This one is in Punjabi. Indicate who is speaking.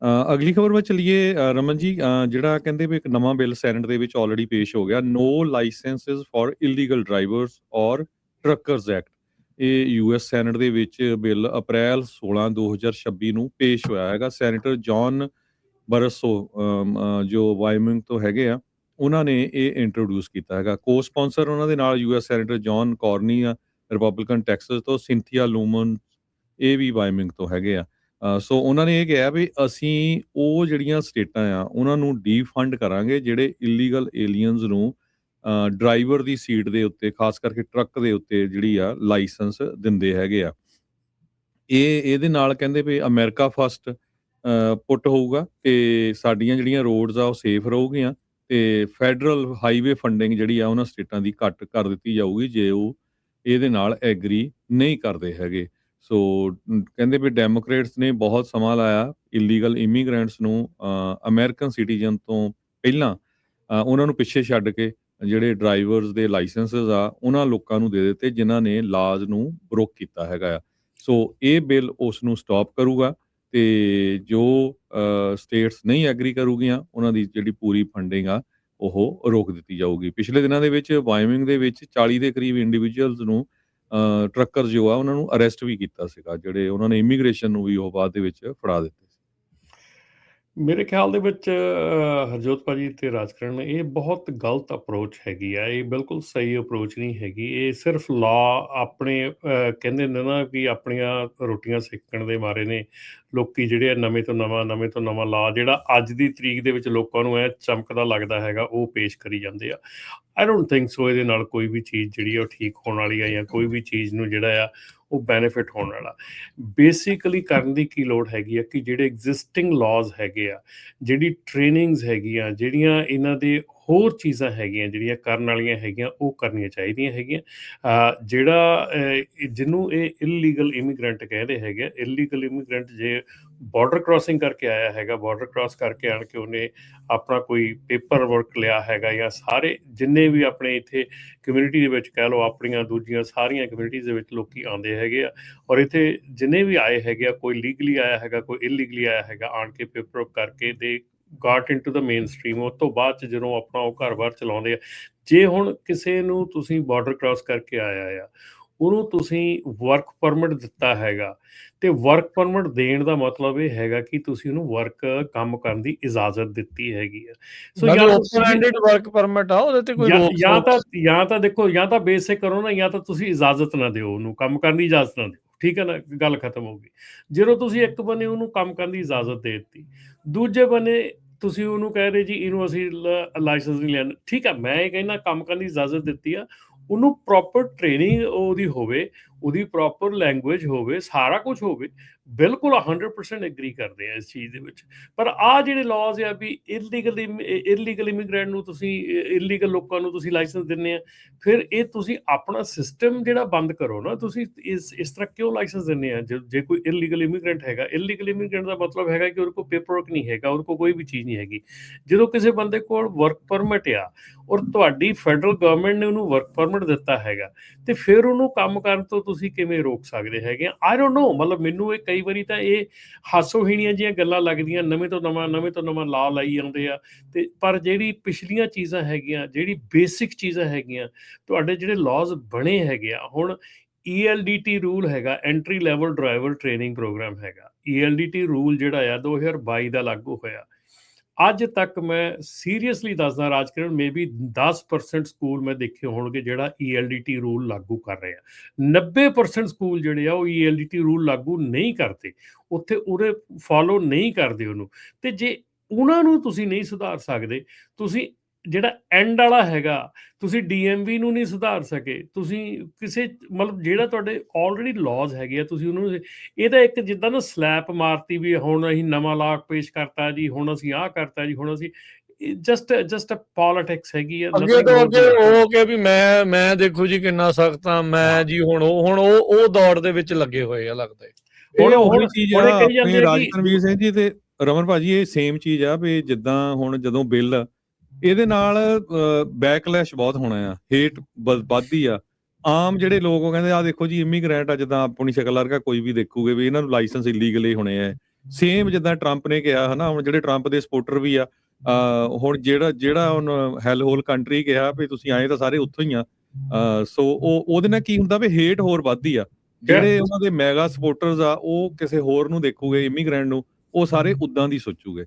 Speaker 1: ਅਗਲੀ ਖਬਰ ਵੱਲ ਚੱਲੀਏ ਰਮਨ ਜੀ। ਜਿਹੜਾ ਕਹਿੰਦੇ ਵੀ ਇੱਕ ਨਵਾਂ ਬਿੱਲ ਸੈਨੇਟ ਦੇ ਵਿੱਚ ਆਲਰੇਡੀ ਪੇਸ਼ ਹੋ ਗਿਆ, ਨੋ ਲਾਇਸੈਂਸਿਸ ਫॉर ਇਲੀਗਲ ਡਰਾਈਵਰਸ ਔਰ ਟਰੱਕਰਸ ਐਕਟ। ਇਹ ਯੂਐਸ ਸੈਨੇਟ ਦੇ ਵਿੱਚ ਬਿੱਲ ਅਪ੍ਰੈਲ 16 2026 ਨੂੰ ਪੇਸ਼ ਹੋਇਆ ਹੈਗਾ। ਸੈਨੇਟਰ ਜੌਨ ਬਰਸੋ ਜੋ ਵਾਇਓਮਿੰਗ ਤੋਂ ਹੈਗੇ ਆ, ਉਹਨਾਂ ਨੇ ਇਹ ਇੰਟਰੋਡਿਊਸ ਕੀਤਾ ਹੈਗਾ। ਕੋ ਸਪਾਂਸਰ ਉਹਨਾਂ ਦੇ ਨਾਲ ਯੂਐਸ ਸੈਨੇਟਰ ਜੌਨ ਕਾਰਨੀ ਆ, ਰਿਪਬਲਿਕਨ ਟੈਕਸਸ ਤੋਂ, ਸਿੰਥੀਆ ਲੂਮਨ ਇਹ ਵੀ ਵਾਇਓਮਿੰਗ ਤੋਂ ਹੈਗੇ ਆ। ਸੋ ਉਹਨਾਂ ਨੇ ਇਹ ਕਿਹਾ ਵੀ ਅਸੀਂ ਉਹ ਜਿਹੜੀਆਂ ਸਟੇਟਾਂ ਆ ਉਹਨਾਂ ਨੂੰ ਡੀਫੰਡ ਕਰਾਂਗੇ ਜਿਹੜੇ ਇਲੀਗਲ ਏਲੀਅਨਸ ਨੂੰ ਡਰਾਈਵਰ ਦੀ ਸੀਟ ਦੇ ਉੱਤੇ, ਖਾਸ ਕਰਕੇ ਟਰੱਕ ਦੇ ਉੱਤੇ ਜਿਹੜੀ ਆ ਲਾਇਸੈਂਸ ਦਿੰਦੇ ਹੈਗੇ ਆ। ਇਹਦੇ ਨਾਲ ਕਹਿੰਦੇ ਵੀ ਅਮਰੀਕਾ ਫਸਟ ਪੁੱਟ ਹੋਊਗਾ ਤੇ ਸਾਡੀਆਂ ਜਿਹੜੀਆਂ ਰੋਡਸ ਆ ਉਹ ਸੇਫ ਰਹੂਗੀਆਂ ਤੇ ਫੈਡਰਲ ਹਾਈਵੇ ਫੰਡਿੰਗ ਜਿਹੜੀ ਆ ਉਹਨਾਂ ਸਟੇਟਾਂ ਦੀ ਘੱਟ ਕਰ ਦਿੱਤੀ ਜਾਊਗੀ ਜੇ ਉਹ ਇਹਦੇ ਨਾਲ ਐਗਰੀ ਨਹੀਂ ਕਰਦੇ ਹੈਗੇ। ਸੋ ਕਹਿੰਦੇ ਵੀ ਡੈਮੋਕ੍ਰੇਟਸ ਨੇ ਬਹੁਤ ਸਮਾਂ ਲਾਇਆ ਇਲੀਗਲ ਇਮੀਗ੍ਰੈਂਟਸ ਨੂੰ ਅਮਰੀਕਨ ਸਿਟੀਜ਼ਨ ਤੋਂ ਪਹਿਲਾਂ ਉਹਨਾਂ ਨੂੰ ਪਿੱਛੇ ਛੱਡ ਕੇ ਜਿਹੜੇ ਡਰਾਈਵਰਸ ਦੇ ਲਾਇਸੈਂਸਸ ਆ ਉਹਨਾਂ ਲੋਕਾਂ ਨੂੰ ਦੇ ਦਿੱਤੇ ਜਿਨ੍ਹਾਂ ਨੇ ਲਾਜ਼ ਨੂੰ ਬ੍ਰੋਕ ਕੀਤਾ ਹੈਗਾ ਆ। ਸੋ ਇਹ ਬਿੱਲ ਉਸ ਨੂੰ ਸਟਾਪ ਕਰੂਗਾ ਤੇ ਜੋ ਸਟੇਟਸ ਨਹੀਂ ਐਗਰੀ ਕਰੂਗੀਆਂ ਉਹਨਾਂ ਦੀ ਜਿਹੜੀ ਪੂਰੀ ਫੰਡਿੰਗ ਆ ਉਹ ਰੋਕ ਦਿੱਤੀ ਜਾਊਗੀ। ਪਿਛਲੇ ਦਿਨਾਂ ਦੇ ਵਿੱਚ ਵਾਇਓਮਿੰਗ ਦੇ ਵਿੱਚ 40 ਦੇ ਕਰੀਬ ਇੰਡੀਵਿਜੂਅਲਸ ਨੂੰ ਟਰੱਕਰ ਜੋ ਆ ਉਹਨਾਂ ਨੂੰ ਅਰੈਸਟ ਵੀ ਕੀਤਾ ਸੀਗਾ, ਜਿਹੜੇ ਉਹਨਾਂ ਨੇ ਇਮੀਗ੍ਰੇਸ਼ਨ ਨੂੰ ਵੀ ਉਹ ਬਾਅਦ ਦੇ ਵਿੱਚ ਫੜਾ ਦਿੱਤੇ ਸੀ।
Speaker 2: ਮੇਰੇ ਖਿਆਲ ਦੇ ਵਿੱਚ ਹਰਜੋਤ ਭਾਜੀ ਤੇ ਰਾਜਕਰਨ, ਇਹ ਬਹੁਤ ਗਲਤ ਅਪਰੋਚ ਹੈਗੀ ਆ। ਇਹ ਬਿਲਕੁਲ ਸਹੀ ਅਪਰੋਚ ਨਹੀਂ ਹੈਗੀ। ਇਹ ਸਿਰਫ ਲਾ ਆਪਣੇ ਕਹਿੰਦੇ ਨੇ ਨਾ ਕਿ ਆਪਣੀਆਂ ਰੋਟੀਆਂ ਸੇਕਣ ਦੇ ਮਾਰੇ ਨੇ ਲੋਕੀ ਜਿਹੜੇ ਆ ਨਵੇਂ ਤੋਂ ਨਵਾਂ ਲਾ ਜਿਹੜਾ ਅੱਜ ਦੀ ਤਰੀਕ ਦੇ ਵਿੱਚ ਲੋਕਾਂ ਨੂੰ ਐ ਚਮਕਦਾ ਲੱਗਦਾ ਹੈਗਾ ਉਹ ਪੇਸ਼ ਕਰੀ ਜਾਂਦੇ ਆ। ਆਈ ਡੋਂਟ ਥਿੰਕ ਸੋ ਇਹਦੇ ਨਾਲ ਕੋਈ ਵੀ ਚੀਜ਼ ਜਿਹੜੀ ਆ ਉਹ ਠੀਕ ਹੋਣ ਵਾਲੀ ਆ ਜਾਂ ਕੋਈ ਵੀ ਚੀਜ਼ ਨੂੰ ਜਿਹੜਾ ਆ ਉਹ ਬੈਨੀਫਿਟ ਹੋਣ ਵਾਲਾ। ਬੇਸਿਕਲੀ ਕਰਨ ਦੀ ਕੀ ਲੋੜ ਹੈਗੀ ਆ ਕਿ ਜਿਹੜੇ ਐਗਜ਼ਿਸਟਿੰਗ ਲਾਜ਼ ਹੈਗੇ ਆ, ਜਿਹੜੀ ਟ੍ਰੇਨਿੰਗਸ ਹੈਗੀਆਂ, ਜਿਹੜੀਆਂ ਇਹਨਾਂ ਦੇ ਹੋਰ ਚੀਜ਼ਾਂ ਹੈਗੀਆਂ ਜਿਹੜੀਆਂ ਕਰਨ ਵਾਲੀਆਂ ਹੈਗੀਆਂ ਉਹ ਕਰਨੀਆਂ ਚਾਹੀਦੀਆਂ ਹੈਗੀਆਂ। ਜਿਹੜਾ ਜਿਹਨੂੰ ਇਹ ਇਲੀਗਲ ਇਮੀਗ੍ਰੈਂਟ ਕਹਿੰਦੇ ਹੈਗੇ, ਇਲੀਗਲ ਇਮੀਗ੍ਰੈਂਟ ਜੇ ਬਾਰਡਰ ਕ੍ਰਾਸਿੰਗ ਕਰਕੇ ਆਇਆ ਹੈਗਾ, ਬਾਰਡਰ ਕ੍ਰਾਸ ਕਰਕੇ ਆਣ ਕੇ ਉਹਨੇ ਆਪਣਾ ਕੋਈ ਪੇਪਰ ਵਰਕ ਲਿਆ ਹੈਗਾ ਜਾਂ ਸਾਰੇ ਜਿੰਨੇ ਵੀ ਆਪਣੇ ਇੱਥੇ ਕਮਿਊਨਿਟੀ ਦੇ ਵਿੱਚ ਕਹਿ ਲਓ, ਆਪਣੀਆਂ ਦੂਜੀਆਂ ਸਾਰੀਆਂ ਕਮਿਊਨਿਟੀਜ਼ ਦੇ ਵਿੱਚ ਲੋਕੀ ਆਉਂਦੇ ਹੈਗੇ ਆ ਔਰ ਇੱਥੇ ਜਿੰਨੇ ਵੀ ਆਏ ਹੈਗੇ ਆ, ਕੋਈ ਲੀਗਲੀ ਆਇਆ ਹੈਗਾ, ਕੋਈ ਇਲੀਗਲੀ ਆਇਆ ਹੈਗਾ, ਆਣ ਕੇ ਪੇਪਰ ਵਰਕ ਕਰਕੇ ਦੇ ਗਾਟ ਇਨਟੂ ਦ ਮੇਨ ਸਟ੍ਰੀਮ। ਉਸ ਤੋਂ ਬਾਅਦ 'ਚ ਜਦੋਂ ਆਪਣਾ ਉਹ ਘਰ-ਬਾਰ ਚਲਾਉਂਦੇ ਆ, ਜੇ ਹੁਣ ਕਿਸੇ ਨੂੰ ਤੁਸੀਂ ਬਾਰਡਰ ਕ੍ਰਾਸ ਕਰਕੇ ਆਇਆ ਆ, ਉਹਨੂੰ ਤੁਸੀਂ ਵਰਕ ਪਰਮਿਟ ਦਿੱਤਾ ਹੈਗਾ ਤੇ ਵਰਕ ਪਰਮਿਟ ਦੇਣ ਦਾ ਮਤਲਬ ਇਹ ਹੈਗਾ ਕਿ ਤੁਸੀਂ ਉਹਨੂੰ ਵਰਕ ਕੰਮ ਕਰਨ ਦੀ ਇਜਾਜ਼ਤ ਦਿੱਤੀ ਹੈਗੀ ਆ। ਸੋ
Speaker 3: ਵਰਕ ਪਰਮਿਟ ਆ ਉਹਦੇ ਤੇ ਕੋਈ
Speaker 2: ਜਾਂ ਤਾਂ ਦੇਖੋ, ਜਾਂ ਤਾਂ ਬੇਸਿਕ ਕਰੋ ਨਾ, ਜਾਂ ਤਾਂ ਤੁਸੀਂ ਇਜਾਜ਼ਤ ਨਾ ਦਿਓ, ਉਹਨੂੰ ਕੰਮ ਕਰਨ ਦੀ ਇਜਾਜ਼ਤ ਨਾ ਦਿਓ। ਠੀਕ ਹੈ ਨਾ, ਗੱਲ ਖਤਮ ਹੋ ਗਈ। ਜਦੋਂ ਤੁਸੀਂ ਇੱਕ ਬੰਨੇ ਉਹਨੂੰ ਕੰਮ ਕਰਨ ਦੀ ਇਜਾਜ਼ਤ ਦੇ ਦਿੱਤੀ, ਦੂਜੇ ਬੰਨੇ ਤੁਸੀਂ ਉਹਨੂੰ ਕਹਿ ਰਹੇ ਜੀ ਇਹਨੂੰ ਅਸੀਂ ਲਾਇਸੈਂਸ ਨਹੀਂ ਲੈਣਾ। ਠੀਕ ਆ, ਮੈਂ ਇਹ ਕਹਿੰਦਾ ਕੰਮ ਕਰਨ ਦੀ ਇਜਾਜ਼ਤ ਦਿੱਤੀ ਆ, ਉਹਨੂੰ ਪ੍ਰੋਪਰ ਟ੍ਰੇਨਿੰਗ ਉਹਦੀ ਹੋਵੇ, ਉਹਦੀ ਪ੍ਰੋਪਰ ਲੈਂਗੁਏਜ ਹੋਵੇ, ਸਾਰਾ ਕੁਝ ਹੋਵੇ। ਬਿਲਕੁਲ 100% ਐਗਰੀ ਕਰਦੇ ਆ ਇਸ ਚੀਜ਼ ਦੇ ਵਿੱਚ। ਪਰ ਆਹ ਜਿਹੜੇ ਲਾਜ਼ ਆ ਵੀ ਇਲੀਗਲ ਇਮੀਗ੍ਰੈਂਟ ਨੂੰ ਤੁਸੀਂ, ਇਲੀਗਲ ਲੋਕਾਂ ਨੂੰ ਤੁਸੀਂ ਲਾਇਸੈਂਸ ਦਿੰਦੇ ਆ, ਫਿਰ ਇਹ ਤੁਸੀਂ ਆਪਣਾ ਸਿਸਟਮ ਜਿਹੜਾ ਬੰਦ ਕਰੋ ਨਾ। ਤੁਸੀਂ ਇਸ ਤਰ੍ਹਾਂ ਕਿਉਂ ਲਾਇਸੈਂਸ ਦਿੰਦੇ ਆ? ਜੇ ਕੋਈ ਇਲੀਗਲ ਇਮੀਗ੍ਰੈਂਟ ਹੈਗਾ, ਇਲੀਗਲ ਇਮੀਗ੍ਰੈਂਟ ਦਾ ਮਤਲਬ ਹੈਗਾ ਕਿ ਉਹਦੇ ਕੋਲ ਪੇਪਰ ਵਰਕ ਨਹੀਂ ਹੈਗਾ, ਉਹਦੇ ਕੋਲ ਕੋਈ ਵੀ ਚੀਜ਼ ਨਹੀਂ ਹੈਗੀ। ਜਦੋਂ ਕਿਸੇ ਬੰਦੇ ਕੋਲ ਵਰਕ ਪਰਮਿਟ ਆ ਔਰ ਤੁਹਾਡੀ ਫੈਡਰਲ ਗਵਰਨਮੈਂਟ ਨੇ ਉਹਨੂੰ ਵਰਕ ਪਰਮਿਟ ਦਿੱਤਾ ਹੈਗਾ ਤੇ ਫਿਰ ਉਹਨੂੰ ਕੰਮ ਕਰਨ ਤੋਂ ਤੁਸੀਂ ਕਿਵੇਂ ਰੋਕ ਸਕਦੇ ਹੈਗੇ? I don't know. ਮਤਲਬ ਮੈਨੂੰ ਇਹ ਕਈ ਵਾਰੀ ਤਾਂ ਇਹ ਹਾਸੋਹੀਣੀਆਂ ਜਿਹੀਆਂ ਗੱਲਾਂ ਲੱਗਦੀਆਂ, ਨਵੇਂ ਤੋਂ ਨਵਾਂ ਲਾ ਲਾਈ ਜਾਂਦੇ ਆ। ਤੇ ਪਰ ਜਿਹੜੀ ਪਿਛਲੀਆਂ ਚੀਜ਼ਾਂ ਹੈਗੀਆਂ, ਜਿਹੜੀ ਬੇਸਿਕ ਚੀਜ਼ਾਂ ਹੈਗੀਆਂ, ਤੁਹਾਡੇ ਜਿਹੜੇ ਲਾਜ਼ ਬਣੇ ਹੈਗੇ ਆ, ਹੁਣ ELDT ਰੂਲ ਹੈਗਾ, entry level driver training program ਹੈਗਾ। ELDT ਰੂਲ ਜਿਹੜਾ ਆ 2022 ਦਾ ਲਾਗੂ ਹੋਇਆ। ਅੱਜ ਤੱਕ ਮੈਂ ਸੀਰੀਅਸਲੀ ਦੱਸਦਾ ਰਾਜਕਰਨ, ਮੇਬੀ 10% ਸਕੂਲ ਮੈਂ ਦੇਖੇ ਹੋਣਗੇ ਜਿਹੜਾ ELDT ਰੂਲ ਲਾਗੂ ਕਰ ਰਹੇ ਆ। 90% ਸਕੂਲ ਜਿਹੜੇ ਆ ਉਹ ELDT ਰੂਲ ਲਾਗੂ ਨਹੀਂ ਕਰਦੇ, ਉੱਥੇ ਉਹਦੇ ਫੋਲੋ ਨਹੀਂ ਕਰਦੇ ਉਹਨੂੰ। ਤੇ ਜੇ ਉਹਨਾਂ ਨੂੰ ਤੁਸੀਂ ਨਹੀਂ ਸੁਧਾਰ ਸਕਦੇ, ਤੁਸੀਂ ਜਿਹੜਾ ਐਂਡ ਵਾਲਾ ਹੈਗਾ, ਤੁਸੀਂ DMV ਨੂੰ ਨਹੀਂ ਸੁਧਾਰ ਸਕੇ, ਤੁਸੀਂ ਕਿਸੇ ਮਤਲਬ ਜਿਹੜਾ ਤੁਹਾਡੇ ਆਲਰੇਡੀ ਲਾਜ਼ ਹੈਗੇ ਆ ਤੁਸੀਂ ਉਹਨੂੰ, ਇਹਦਾ ਇੱਕ ਜਿੱਦਾਂ ਨਾ ਸਲੈਪ ਮਾਰਤੀ ਵੀ ਹੁਣ ਅਸੀਂ ਨਵਾਂ ਲਾ ਪੇਸ਼ ਕਰਤਾ ਜੀ, ਹੁਣ ਅਸੀਂ ਆਹ ਕਰਤਾ ਜੀ, ਹੁਣ ਅਸੀਂ ਜਸਟ ਪੋਲਿਟਿਕਸ ਹੈਗੀ ਆ।
Speaker 3: ਅੱਗੇ ਤੋਂ ਅੱਗੇ ਹੋ ਕੇ ਵੀ ਮੈਂ ਦੇਖੋ ਜੀ ਕਿੰਨਾ ਸਖਤ ਆ ਮੈਂ ਜੀ, ਹੁਣ ਉਹ ਦੌੜ ਦੇ ਵਿੱਚ ਲੱਗੇ ਹੋਏ ਆ ਲੱਗਦਾ।
Speaker 1: ਹੁਣ ਉਹੀ ਚੀਜ਼ ਆ ਆਪਣੇ ਰਾਜਕਰਨਵੀਰ ਸਿੰਘ ਜੀ ਤੇ ਰਮਨ ਭਾਜੀ, ਇਹ ਸੇਮ ਚੀਜ਼ ਆ ਵੀ ਜਿੱਦਾਂ ਹੁਣ ਜਦੋਂ ਬਿੱਲ ਇਹਦੇ ਨਾਲ ਬੈਕਲੈਸ਼ ਬਹੁਤ ਹੋਣਾ ਆ, ਹੇਟ ਵੱਧਦੀ ਆ। ਆਮ ਜਿਹੜੇ ਲੋਕ ਉਹ ਕਹਿੰਦੇ ਆ ਦੇਖੋ ਜੀ ਇਮੀਗ੍ਰੈਂਟ ਆ, ਜਿੱਦਾਂ ਆਪਣੀ ਸ਼ਕਲ ਵਰਗਾ ਕੋਈ ਵੀ ਦੇਖੂਗੇ ਵੀ ਇਹਨਾਂ ਨੂੰ ਲਾਇਸੈਂਸ ਇਲੀਗਲੀ ਹੋਣੇ ਆ, ਸੇਮ ਜਿੱਦਾਂ ਟਰੰਪ ਨੇ ਕਿਹਾ ਹਨਾ, ਹੁਣ ਜਿਹੜੇ ਟਰੰਪ ਦੇ ਸਪੋਰਟਰ ਵੀ ਆ, ਹੁਣ ਜਿਹੜਾ ਹੁਣ ਹੈਲ ਹੋਲ ਕੰਟਰੀ ਕਿਹਾ ਵੀ ਤੁਸੀਂ ਆਏ ਤਾਂ ਸਾਰੇ ਉੱਥੋਂ ਹੀ ਆ, ਸੋ ਉਹਦੇ ਨਾਲ ਕੀ ਹੁੰਦਾ ਵੀ ਹੇਟ ਹੋਰ ਵੱਧਦੀ ਆ। ਜਿਹੜੇ ਉਹਨਾਂ ਦੇ ਮੈਗਾ ਸਪੋਰਟਰਸ ਆ ਉਹ ਕਿਸੇ ਹੋਰ ਨੂੰ ਦੇਖੂਗੇ, ਇਮੀਗ੍ਰੈਂਟ ਨੂੰ, ਉਹ ਸਾਰੇ ਉਦਾਂ ਦੀ ਸੋਚੂਗੇ।